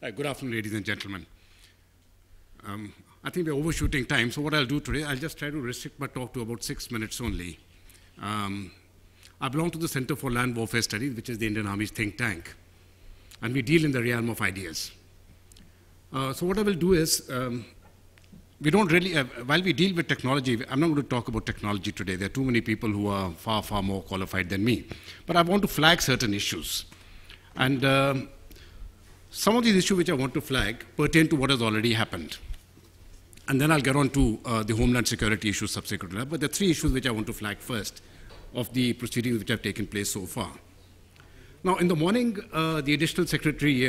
Good afternoon, ladies and gentlemen. I think we're overshooting time, so what I'll do today, I'll just try to restrict my talk to about 6 minutes only. I belong to the Center for Land Warfare Studies, which is the Indian Army's think tank, and we deal in the realm of ideas. So what I will do is, we don't really, while we deal with technology, I'm not going to talk about technology today. There are too many people who are far, far more qualified than me. But I want to flag certain issues. And some of these issues which I want to flag pertain to what has already happened. And then I'll get on to the Homeland security issues subsequently. But there are three issues which I want to flag first of the proceedings which have taken place so far. Now, in the morning, the Additional Secretary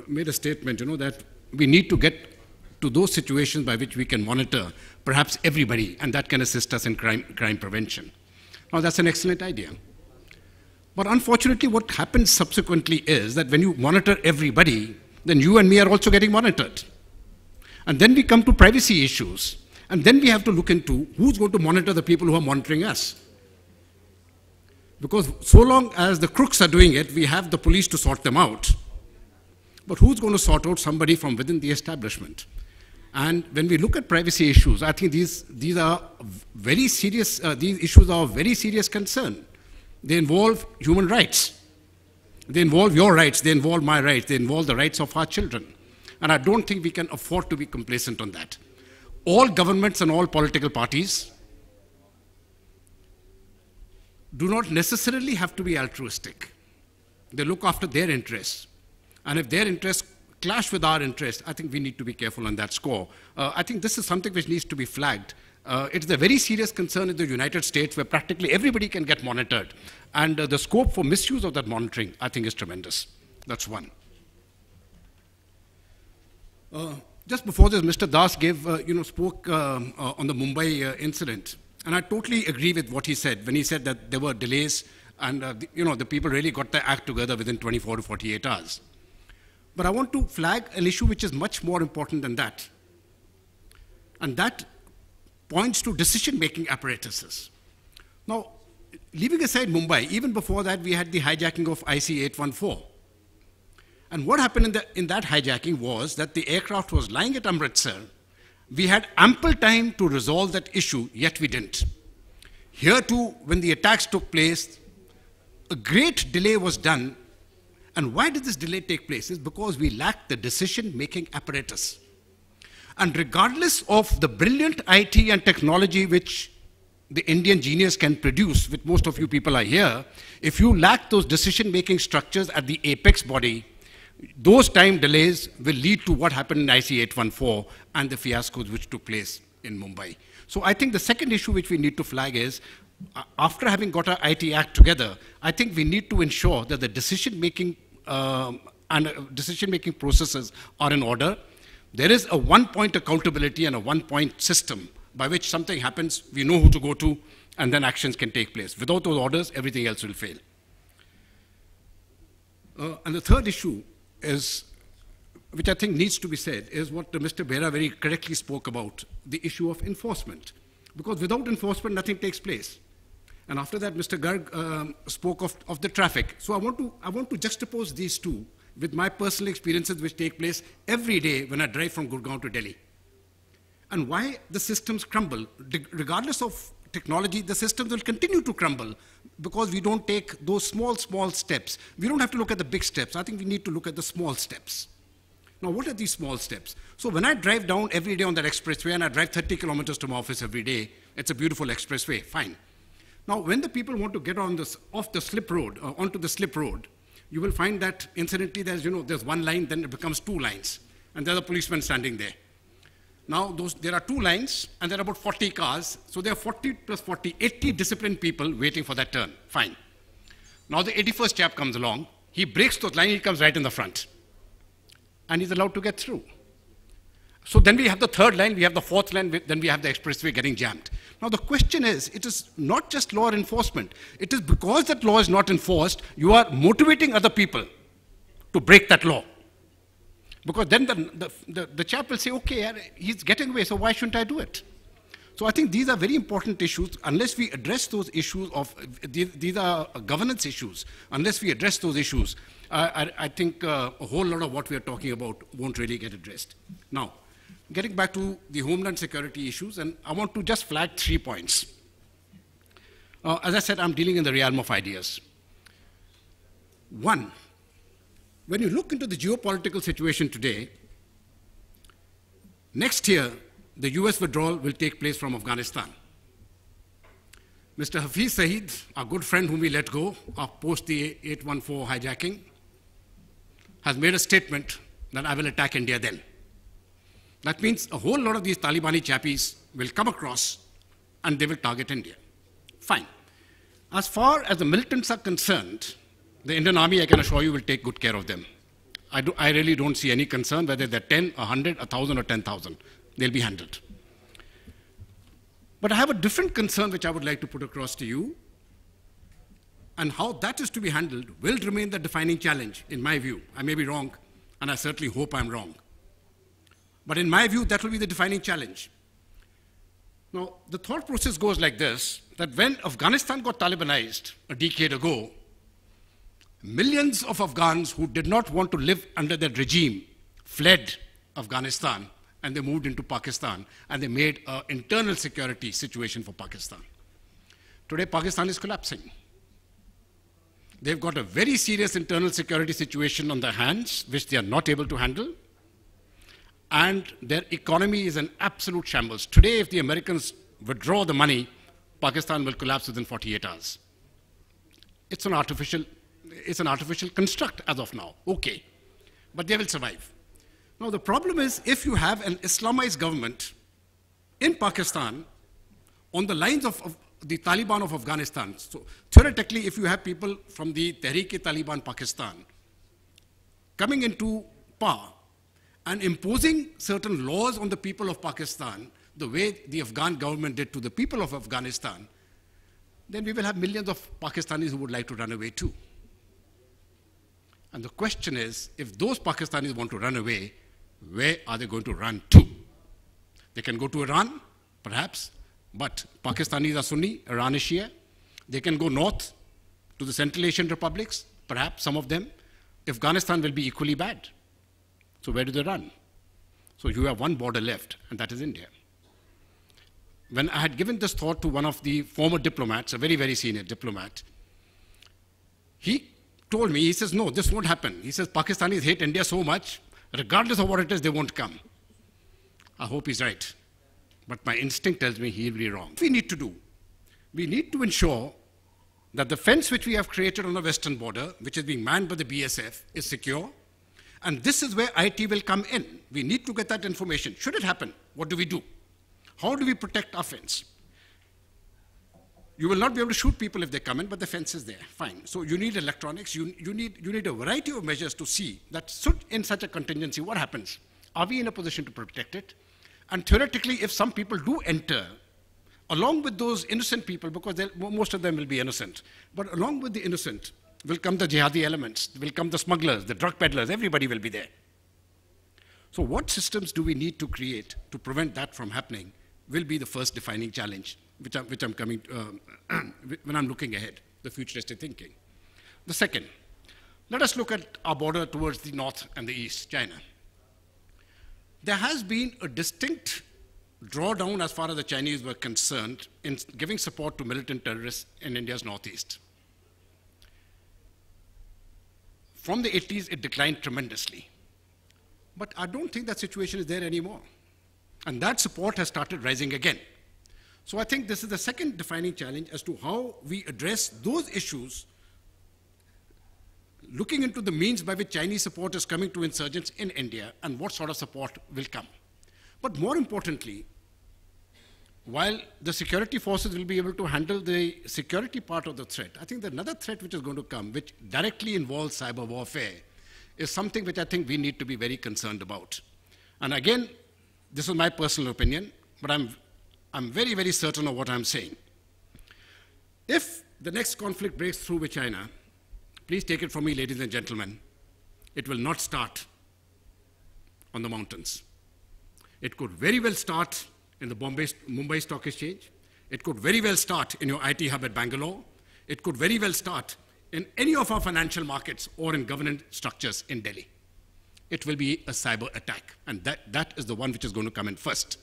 made a statement, that we need to get to those situations by which we can monitor perhaps everybody, and that can assist us in crime prevention. Now, that's an excellent idea. But unfortunately, what happens subsequently is that when you monitor everybody, then you and me are also getting monitored. And then we come to privacy issues. And then we have to look into who's going to monitor the people who are monitoring us. Because so long as the crooks are doing it, we have the police to sort them out. But who's going to sort out somebody from within the establishment? And when we look at privacy issues, I think these are very serious, these issues are of very serious concern. They involve human rights. They involve your rights. They involve my rights. They involve the rights of our children. And I don't think we can afford to be complacent on that. All governments and all political parties do not necessarily have to be altruistic. They look after their interests. And if their interests clash with our interests, I think we need to be careful on that score. I think this is something which needs to be flagged. It's a very serious concern in the United States where practically everybody can get monitored. And the scope for misuse of that monitoring, I think, is tremendous. That's one. Just before this, Mr. Das spoke on the Mumbai incident. And I totally agree with what he said when he said that there were delays and the people really got their act together within 24 to 48 hours. But I want to flag an issue which is much more important than that. And that points to decision-making apparatuses. Now, leaving aside Mumbai, even before that, we had the hijacking of IC-814. And what happened in that hijacking was that the aircraft was lying at Amritsar. We had ample time to resolve that issue, yet we didn't. Here too, when the attacks took place, a great delay was done. And why did this delay take place? It's because we lacked the decision-making apparatus. And regardless of the brilliant IT and technology which the Indian genius can produce, which most of you people are here, if you lack those decision-making structures at the apex body, those time delays will lead to what happened in IC-814 and the fiascos which took place in Mumbai. So I think the second issue which we need to flag is, after having got our IT Act together, I think we need to ensure that the decision-making decision-making processes are in order. There is a one-point accountability and a one-point system by which something happens, we know who to go to, and then actions can take place. Without those orders, everything else will fail. And the third issue is, which I think needs to be said, is what Mr. Behra very correctly spoke about, the issue of enforcement. Because without enforcement, nothing takes place. And after that, Mr. Garg spoke of the traffic. So I want to juxtapose these two with my personal experiences which take place every day when I drive from Gurgaon to Delhi. And why the systems crumble. Regardless of technology, the systems will continue to crumble because we don't take those small steps. We don't have to look at the big steps. I think we need to look at the small steps. Now, what are these small steps? So when I drive down every day on that expressway and I drive 30 kilometers to my office every day, it's a beautiful expressway, fine. Now, when the people want to get on off the slip road, onto the slip road, you will find that incidentally there's one line, then it becomes two lines, and there's a policeman standing there. Now, there are two lines, and there are about 40 cars, so there are 40 plus 40, 80 disciplined people waiting for that turn, fine. Now, the 81st chap comes along, he breaks those lines, he comes right in the front, and he's allowed to get through. So then we have the third line, we have the fourth line, then we have the expressway getting jammed. Now the question is, it is not just law enforcement. It is because that law is not enforced, you are motivating other people to break that law. Because then the chap will say, okay, he's getting away, so why shouldn't I do it? So I think these are very important issues. Unless we address those issues these are governance issues, unless we address those issues, I think a whole lot of what we are talking about won't really get addressed. Now, getting back to the homeland security issues, and I want to just flag 3 points. As I said, I'm dealing in the realm of ideas. One, when you look into the geopolitical situation today, next year, the US withdrawal will take place from Afghanistan. Mr. Hafiz Saeed, our good friend whom we let go post the 814 hijacking, has made a statement that I will attack India then. That means a whole lot of these Talibani chappies will come across and they will target India. Fine. As far as the militants are concerned, the Indian Army, I can assure you, will take good care of them. I really don't see any concern whether they're 10, 100, 1,000 or 10,000. They'll be handled. But I have a different concern which I would like to put across to you, and how that is to be handled will remain the defining challenge, in my view. I may be wrong, and I certainly hope I'm wrong. But in my view, that will be the defining challenge. Now, the thought process goes like this, that when Afghanistan got Talibanized a decade ago, millions of Afghans who did not want to live under that regime fled Afghanistan, and they moved into Pakistan, and they made an internal security situation for Pakistan. Today, Pakistan is collapsing. They've got a very serious internal security situation on their hands, which they are not able to handle. And their economy is an absolute shambles. Today, if the Americans withdraw the money, Pakistan will collapse within 48 hours. It's an artificial construct as of now. Okay. But they will survive. Now, the problem is, if you have an Islamized government in Pakistan on the lines of the Taliban of Afghanistan, so theoretically, if you have people from the Tehreek-e-Taliban Pakistan coming into power and imposing certain laws on the people of Pakistan, the way the Afghan government did to the people of Afghanistan, then we will have millions of Pakistanis who would like to run away too. And the question is, if those Pakistanis want to run away, where are they going to run to? They can go to Iran, perhaps, but Pakistanis are Sunni, Iran is Shia. They can go north to the Central Asian republics, perhaps some of them. Afghanistan will be equally bad. So where do they run? So you have one border left, and that is India. When I had given this thought to one of the former diplomats, a very, very senior diplomat, he told me, he says, no, this won't happen. He says, Pakistanis hate India so much, regardless of what it is, they won't come. I hope he's right. But my instinct tells me he'll be wrong. What we need to do, we need to ensure that the fence which we have created on the western border, which is being manned by the BSF, is secure. And this is where IT will come in. We need to get that information. Should it happen, what do we do? How do we protect our fence? You will not be able to shoot people if they come in, but the fence is there. Fine. So you need electronics. You need a variety of measures to see that in such a contingency, what happens? Are we in a position to protect it? And theoretically, if some people do enter, along with those innocent people, because most of them will be innocent, but along with the innocent will come the jihadi elements, will come the smugglers, the drug peddlers, everybody will be there. So what systems do we need to create to prevent that from happening will be the first defining challenge, which I'm coming when I'm looking ahead, the futuristic thinking. The second, let us look at our border towards the north and the east, China. There has been a distinct drawdown as far as the Chinese were concerned in giving support to militant terrorists in India's northeast. From the 80s, it declined tremendously. But I don't think that situation is there anymore. And that support has started rising again. So I think this is the second defining challenge as to how we address those issues, looking into the means by which Chinese support is coming to insurgents in India and what sort of support will come. But more importantly, while the security forces will be able to handle the security part of the threat, I think that another threat which is going to come, which directly involves cyber warfare, is something which I think we need to be very concerned about. And again, this is my personal opinion, but I'm very, very certain of what I'm saying. If the next conflict breaks through with China, please take it from me, ladies and gentlemen, it will not start on the mountains. It could very well start in the Mumbai Stock Exchange. It could very well start in your IT hub at Bangalore. It could very well start in any of our financial markets or in governance structures in Delhi. It will be a cyber attack, and that is the one which is going to come in first.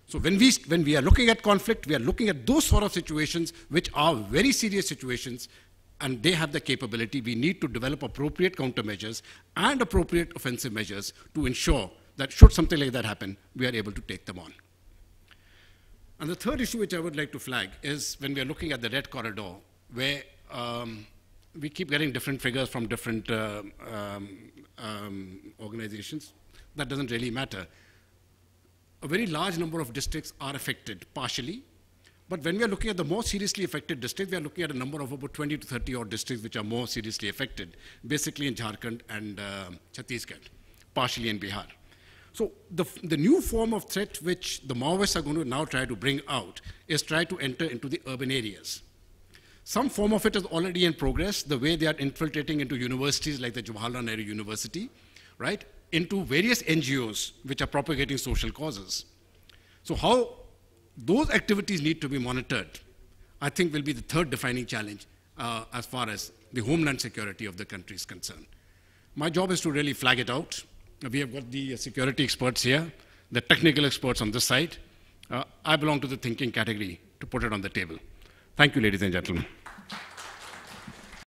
So when we are looking at conflict, we are looking at those sort of situations which are very serious situations, and they have the capability. We need to develop appropriate countermeasures and appropriate offensive measures to ensure that should something like that happen, we are able to take them on. And the third issue which I would like to flag is when we are looking at the red corridor, where we keep getting different figures from different organizations. That doesn't really matter. A very large number of districts are affected partially, but when we are looking at the more seriously affected districts, we are looking at a number of about 20 to 30 odd districts which are more seriously affected, basically in Jharkhand and Chhattisgarh, partially in Bihar. So the new form of threat which the Maoists are going to now try to bring out is try to enter into the urban areas. Some form of it is already in progress, the way they are infiltrating into universities like the Jawaharlal Nehru University, right, into various NGOs which are propagating social causes. So how those activities need to be monitored, I think will be the third defining challenge as far as the homeland security of the country is concerned. My job is to really flag it out. We have got the security experts here, the technical experts on this side. I belong to the thinking category to put it on the table. Thank you, ladies and gentlemen.